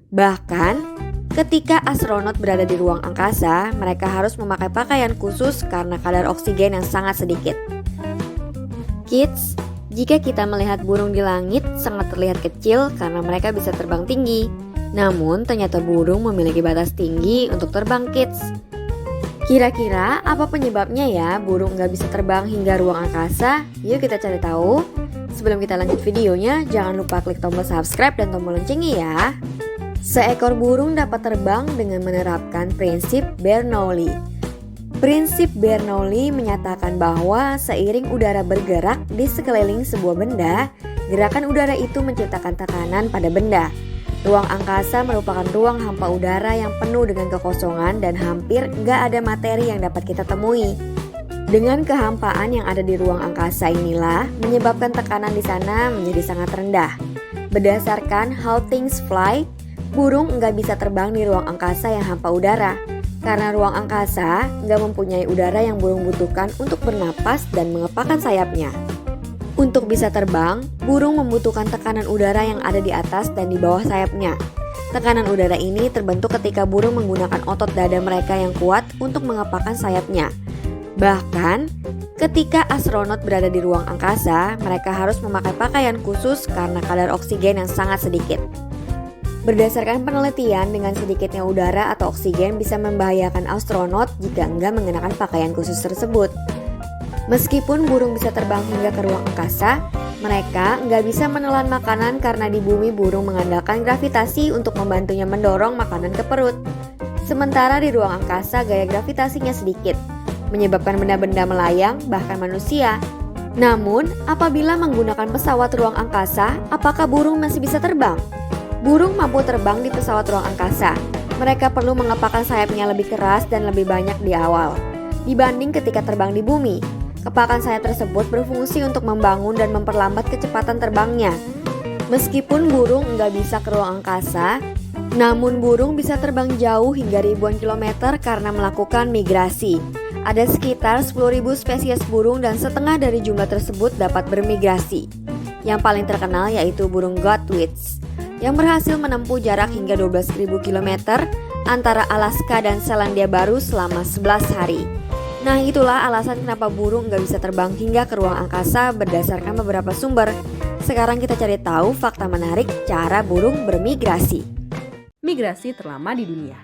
Bahkan, ketika astronot berada di ruang angkasa, mereka harus memakai pakaian khusus karena kadar oksigen yang sangat sedikit. Kids, jika kita melihat burung di langit sangat terlihat kecil karena mereka bisa terbang tinggi. Namun ternyata burung memiliki batas tinggi untuk terbang, kids. Kira-kira apa penyebabnya ya burung nggak bisa terbang hingga ruang angkasa? Yuk kita cari tahu. Sebelum kita lanjut videonya, jangan lupa klik tombol subscribe dan tombol loncengnya ya. Seekor burung dapat terbang dengan menerapkan prinsip Bernoulli. Prinsip Bernoulli menyatakan bahwa seiring udara bergerak di sekeliling sebuah benda, gerakan udara itu menciptakan tekanan pada benda. Ruang angkasa merupakan ruang hampa udara yang penuh dengan kekosongan dan hampir nggak ada materi yang dapat kita temui. Dengan kehampaan yang ada di ruang angkasa inilah menyebabkan tekanan di sana menjadi sangat rendah. Berdasarkan How Things Fly, burung nggak bisa terbang di ruang angkasa yang hampa udara. Karena ruang angkasa nggak mempunyai udara yang burung butuhkan untuk bernapas dan mengepakkan sayapnya. Untuk bisa terbang, burung membutuhkan tekanan udara yang ada di atas dan di bawah sayapnya. Tekanan udara ini terbentuk ketika burung menggunakan otot dada mereka yang kuat untuk mengepakkan sayapnya. Bahkan, ketika astronot berada di ruang angkasa, mereka harus memakai pakaian khusus karena kadar oksigen yang sangat sedikit. Berdasarkan penelitian, dengan sedikitnya udara atau oksigen bisa membahayakan astronot jika enggak mengenakan pakaian khusus tersebut. Meskipun burung bisa terbang hingga ke ruang angkasa, mereka nggak bisa menelan makanan karena di bumi burung mengandalkan gravitasi untuk membantunya mendorong makanan ke perut. Sementara di ruang angkasa gaya gravitasinya sedikit, menyebabkan benda-benda melayang, bahkan manusia. Namun, apabila menggunakan pesawat ruang angkasa, apakah burung masih bisa terbang? Burung mampu terbang di pesawat ruang angkasa. Mereka perlu mengepakkan sayapnya lebih keras dan lebih banyak di awal dibanding ketika terbang di bumi. Kepakan sayap tersebut berfungsi untuk membangun dan memperlambat kecepatan terbangnya. Meskipun burung nggak bisa ke ruang angkasa, namun burung bisa terbang jauh hingga ribuan kilometer karena melakukan migrasi. Ada sekitar 10.000 spesies burung dan setengah dari jumlah tersebut dapat bermigrasi. Yang paling terkenal yaitu burung Godwits, yang berhasil menempuh jarak hingga 12.000 km antara Alaska dan Selandia Baru selama 11 hari. Nah, itulah alasan kenapa burung nggak bisa terbang hingga ke ruang angkasa berdasarkan beberapa sumber. Sekarang kita cari tahu fakta menarik cara burung bermigrasi. Migrasi terlama di dunia.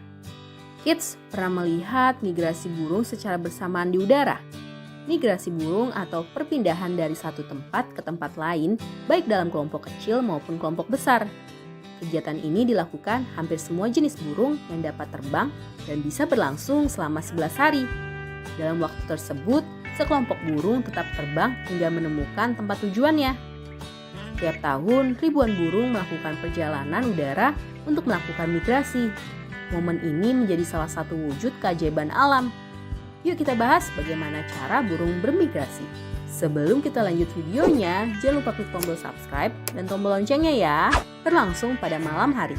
Kids, pernah melihat migrasi burung secara bersamaan di udara? Migrasi burung atau perpindahan dari satu tempat ke tempat lain, baik dalam kelompok kecil maupun kelompok besar. Kegiatan ini dilakukan hampir semua jenis burung yang dapat terbang dan bisa berlangsung selama 11 hari. Dalam waktu tersebut, sekelompok burung tetap terbang hingga menemukan tempat tujuannya. Tiap tahun, ribuan burung melakukan perjalanan udara untuk melakukan migrasi. Momen ini menjadi salah satu wujud keajaiban alam. Yuk kita bahas bagaimana cara burung bermigrasi. Sebelum kita lanjut videonya, jangan lupa klik tombol subscribe dan tombol loncengnya ya. Berlangsung pada malam hari.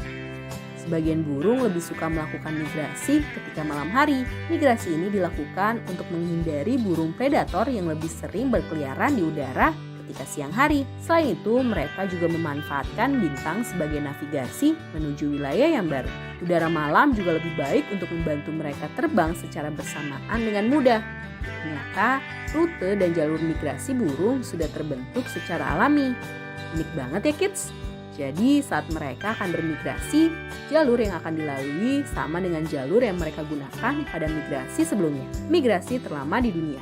Sebagian burung lebih suka melakukan migrasi ketika malam hari. Migrasi ini dilakukan untuk menghindari burung predator yang lebih sering berkeliaran di udara ketika siang hari. Selain itu, mereka juga memanfaatkan bintang sebagai navigasi menuju wilayah yang baru. Udara malam juga lebih baik untuk membantu mereka terbang secara bersamaan dengan mudah. Ternyata, rute dan jalur migrasi burung sudah terbentuk secara alami. Unik banget ya kids! Jadi saat mereka akan bermigrasi, jalur yang akan dilalui sama dengan jalur yang mereka gunakan pada migrasi sebelumnya. Migrasi terlama di dunia.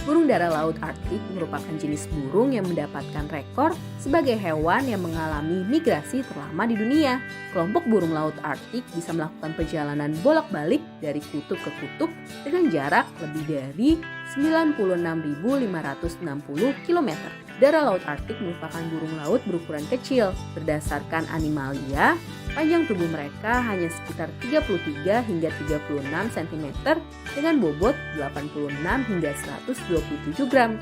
Burung dara laut Arktik merupakan jenis burung yang mendapatkan rekor sebagai hewan yang mengalami migrasi terlama di dunia. Kelompok burung laut Arktik bisa melakukan perjalanan bolak-balik dari kutub ke kutub dengan jarak lebih dari 96.560 km. Dara laut Arktik merupakan burung laut berukuran kecil. Berdasarkan Animalia, panjang tubuh mereka hanya sekitar 33 hingga 36 cm dengan bobot 86 hingga 127 gram.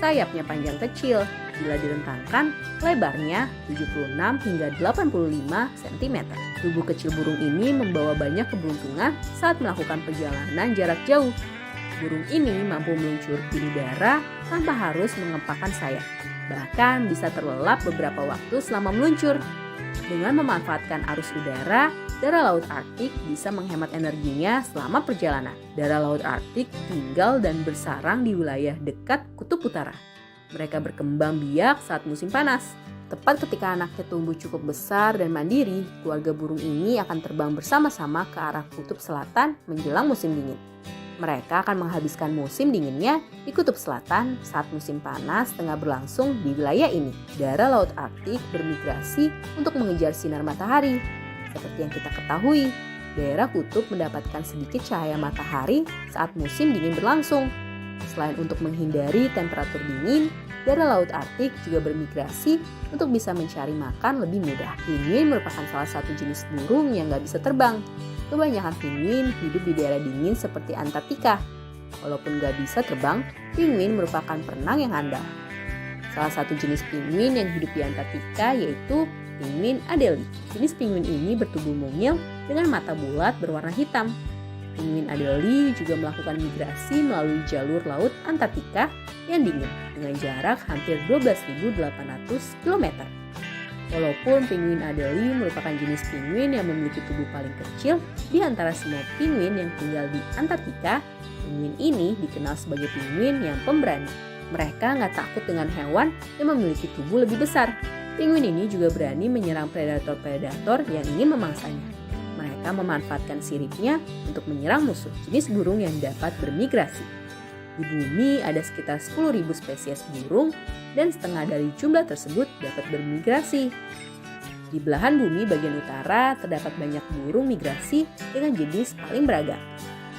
Sayapnya panjang kecil, bila direntangkan lebarnya 76 hingga 85 cm. Tubuh kecil burung ini membawa banyak keberuntungan saat melakukan perjalanan jarak jauh. Burung ini mampu meluncur di udara tanpa harus mengepakkan sayap. Bahkan bisa terlelap beberapa waktu selama meluncur. Dengan memanfaatkan arus udara, daerah Laut Arktik bisa menghemat energinya selama perjalanan. Daerah Laut Arktik tinggal dan bersarang di wilayah dekat Kutub Utara. Mereka berkembang biak saat musim panas. Tepat ketika anaknya tumbuh cukup besar dan mandiri, keluarga burung ini akan terbang bersama-sama ke arah Kutub Selatan menjelang musim dingin. Mereka akan menghabiskan musim dinginnya di Kutub Selatan saat musim panas tengah berlangsung di wilayah ini. Daerah Laut Arktik bermigrasi untuk mengejar sinar matahari. Seperti yang kita ketahui, daerah kutub mendapatkan sedikit cahaya matahari saat musim dingin berlangsung. Selain untuk menghindari temperatur dingin, daerah Laut Arktik juga bermigrasi untuk bisa mencari makan lebih mudah. Penguin merupakan salah satu jenis burung yang nggak bisa terbang. Kebanyakan penguin hidup di daerah dingin seperti Antartika. Walaupun nggak bisa terbang, penguin merupakan perenang yang andal. Salah satu jenis penguin yang hidup di Antartika yaitu penguin Adelie. Jenis penguin ini bertubuh mungil dengan mata bulat berwarna hitam. Penguin Adelie juga melakukan migrasi melalui jalur laut Antartika yang dingin dengan jarak hampir 12.800 km. Walaupun penguin Adelie merupakan jenis penguin yang memiliki tubuh paling kecil di antara semua penguin yang tinggal di Antartika, penguin ini dikenal sebagai penguin yang pemberani. Mereka nggak takut dengan hewan yang memiliki tubuh lebih besar. Penguin ini juga berani menyerang predator-predator yang ingin memangsanya. Mereka memanfaatkan siripnya untuk menyerang musuh, jenis burung yang dapat bermigrasi. Di bumi ada sekitar 10.000 spesies burung dan setengah dari jumlah tersebut dapat bermigrasi. Di belahan bumi bagian utara terdapat banyak burung migrasi dengan jenis paling beragam.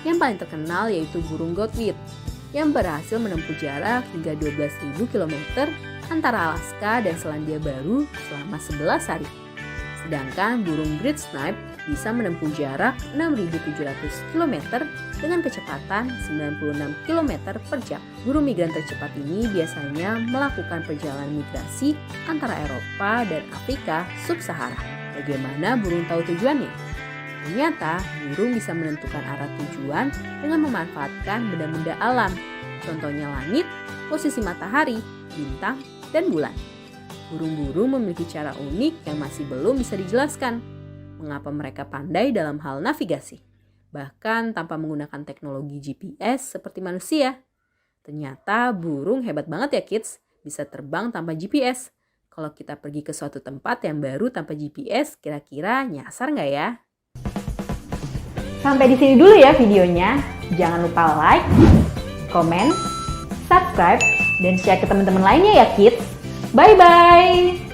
Yang paling terkenal yaitu burung godwit yang berhasil menempuh jarak hingga 12.000 km antara Alaska dan Selandia Baru selama 11 hari. Sedangkan burung great snipe bisa menempuh jarak 6.700 km dengan kecepatan 96 km per jam. Burung migran tercepat ini biasanya melakukan perjalanan migrasi antara Eropa dan Afrika sub-Sahara. Bagaimana burung tahu tujuannya? Ternyata burung bisa menentukan arah tujuan dengan memanfaatkan benda-benda alam. Contohnya langit, posisi matahari, bintang, dan bulan. Burung-burung memiliki cara unik yang masih belum bisa dijelaskan. Mengapa mereka pandai dalam hal navigasi, bahkan tanpa menggunakan teknologi GPS seperti manusia. Ternyata burung hebat banget ya kids, bisa terbang tanpa GPS. Kalau kita pergi ke suatu tempat yang baru tanpa GPS, kira-kira nyasar nggak ya? Sampai di sini dulu ya videonya. Jangan lupa like, komen, subscribe, dan share ke teman-teman lainnya ya kids. Bye-bye!